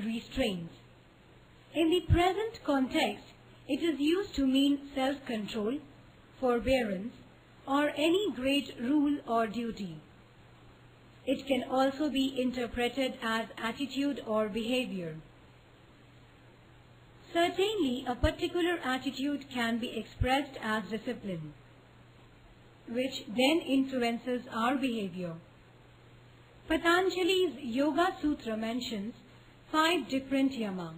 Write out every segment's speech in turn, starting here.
restraints. In the present context, it is used to mean self-control, forbearance, or any great rule or duty. It can also be interpreted as attitude or behavior. Certainly, a particular attitude can be expressed as discipline, which then influences our behavior. Patanjali's Yoga Sutra mentions 5 different yama,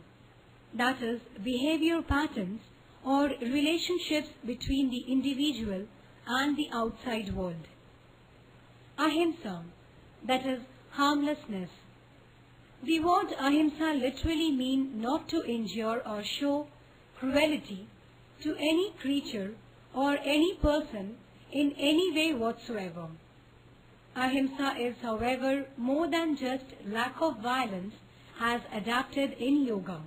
that is, behavior patterns or relationships between the individual and the outside world. Ahimsa, that is, harmlessness. The word ahimsa literally means not to injure or show cruelty to any creature or any person in any way whatsoever. Ahimsa is, however, more than just lack of violence as adapted in yoga.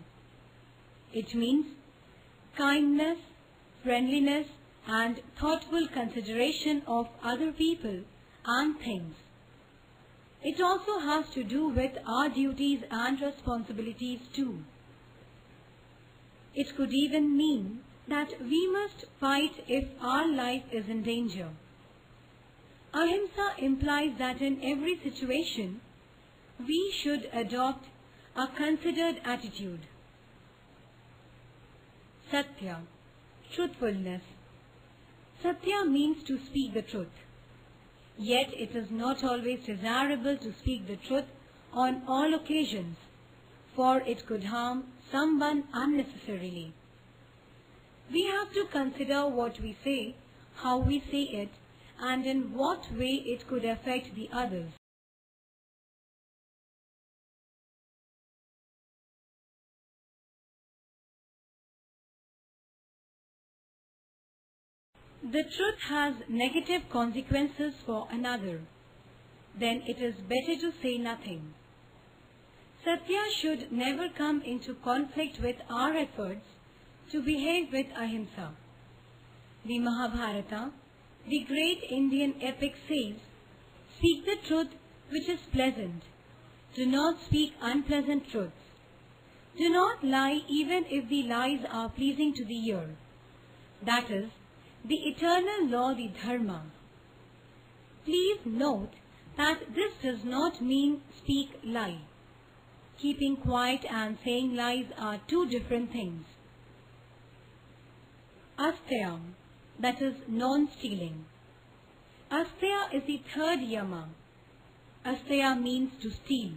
It means kindness, friendliness, and thoughtful consideration of other people and things. It also has to do with our duties and responsibilities too. It could even mean that we must fight if our life is in danger. Ahimsa implies that in every situation, we should adopt a considered attitude. Satya, truthfulness. Satya means to speak the truth. Yet it is not always desirable to speak the truth on all occasions, for it could harm someone unnecessarily. We have to consider what we say, how we say it, and in what way it could affect the others. The truth has negative consequences for another, then it is better to say nothing. Satya should never come into conflict with our efforts to behave with ahimsa. The Mahabharata, the great Indian epic, says, "Speak the truth which is pleasant. Do not speak unpleasant truths. Do not lie even if the lies are pleasing to the ear." That is, the eternal law, the dharma. Please note that this does not mean speak lie. Keeping quiet and saying lies are two different things. Asteya, that is non-stealing. Asteya is the third yama. Asteya means to steal.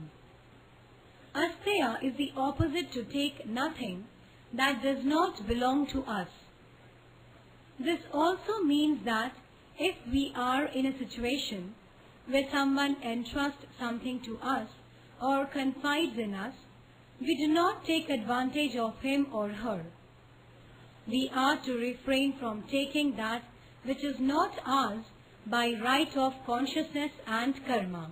Asteya is the opposite to take nothing that does not belong to us. This also means that if we are in a situation where someone entrusts something to us or confides in us, we do not take advantage of him or her. We are to refrain from taking that which is not ours by right of consciousness and karma.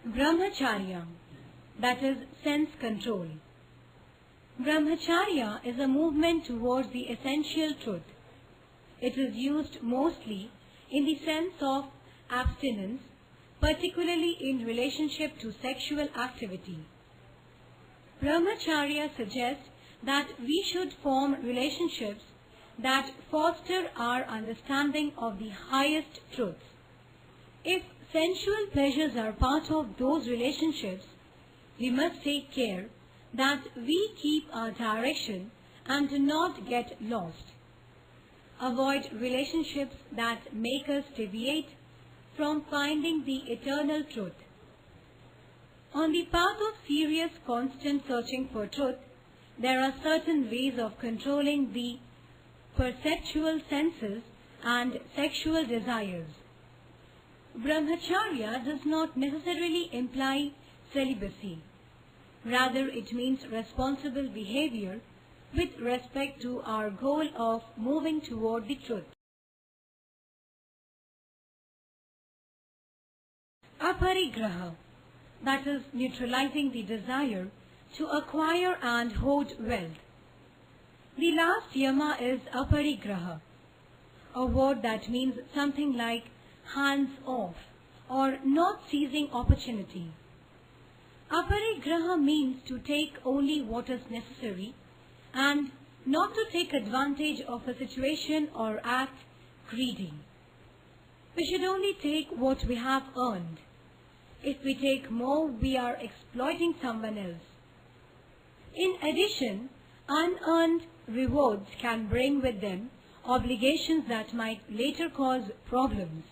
Brahmacharya, that is sense-control. Brahmacharya is a movement towards the essential truth. It is used mostly in the sense of abstinence, particularly in relationship to sexual activity. Brahmacharya suggests that we should form relationships that foster our understanding of the highest truths. If sensual pleasures are part of those relationships, we must take care that we keep our direction and do not get lost. Avoid relationships that make us deviate from finding the eternal truth. On the path of serious, constant searching for truth, there are certain ways of controlling the perceptual senses and sexual desires. Brahmacharya does not necessarily imply celibacy. Rather, it means responsible behavior with respect to our goal of moving toward the truth. Aparigraha, that is neutralizing the desire to acquire and hoard wealth. The last yama is aparigraha, a word that means something like hands off or not seizing opportunity. Parigraha means to take only what is necessary and not to take advantage of a situation or act greedy. We should only take what we have earned. If we take more, we are exploiting someone else. In addition, unearned rewards can bring with them obligations that might later cause problems.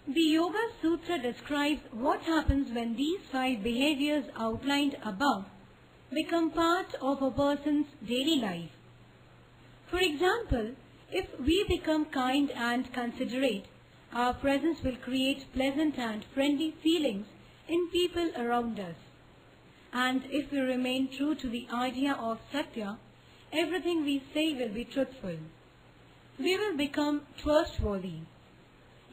The Yoga Sutra describes what happens when these 5 behaviors outlined above become part of a person's daily life. For example, if we become kind and considerate, our presence will create pleasant and friendly feelings in people around us. And if we remain true to the idea of Satya, everything we say will be truthful. We will become trustworthy.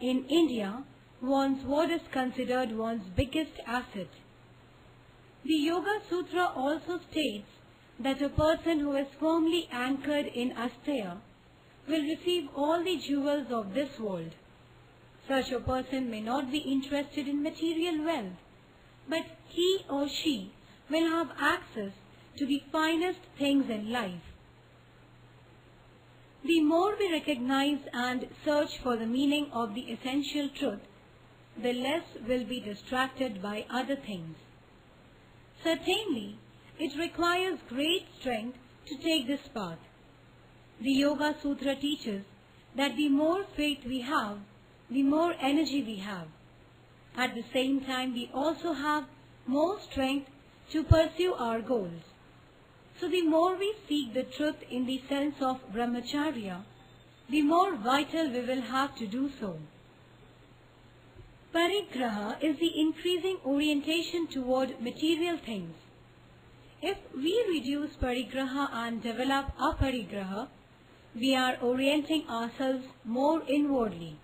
In India, one's word is considered one's biggest asset. The Yoga Sutra also states that a person who is firmly anchored in Asteya will receive all the jewels of this world. Such a person may not be interested in material wealth, but he or she will have access to the finest things in life. The more we recognize and search for the meaning of the essential truth, the less will be distracted by other things. Certainly, it requires great strength to take this path. The Yoga Sutra teaches that the more faith we have, the more energy we have. At the same time, we also have more strength to pursue our goals. So the more we seek the truth in the sense of brahmacharya, the more vital we will have to do so. Parigraha is the increasing orientation toward material things. If we reduce parigraha and develop aparigraha, we are orienting ourselves more inwardly.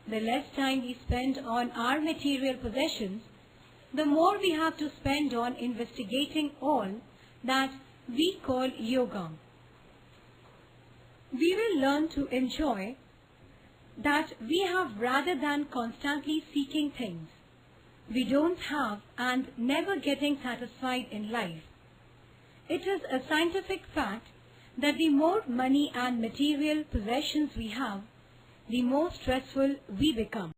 The less time we spend on our material possessions, the more we have to spend on investigating all that we call yoga. We will learn to enjoy that we have rather than constantly seeking things we don't have and never getting satisfied in life. It is a scientific fact that the more money and material possessions we have, the more stressful we become.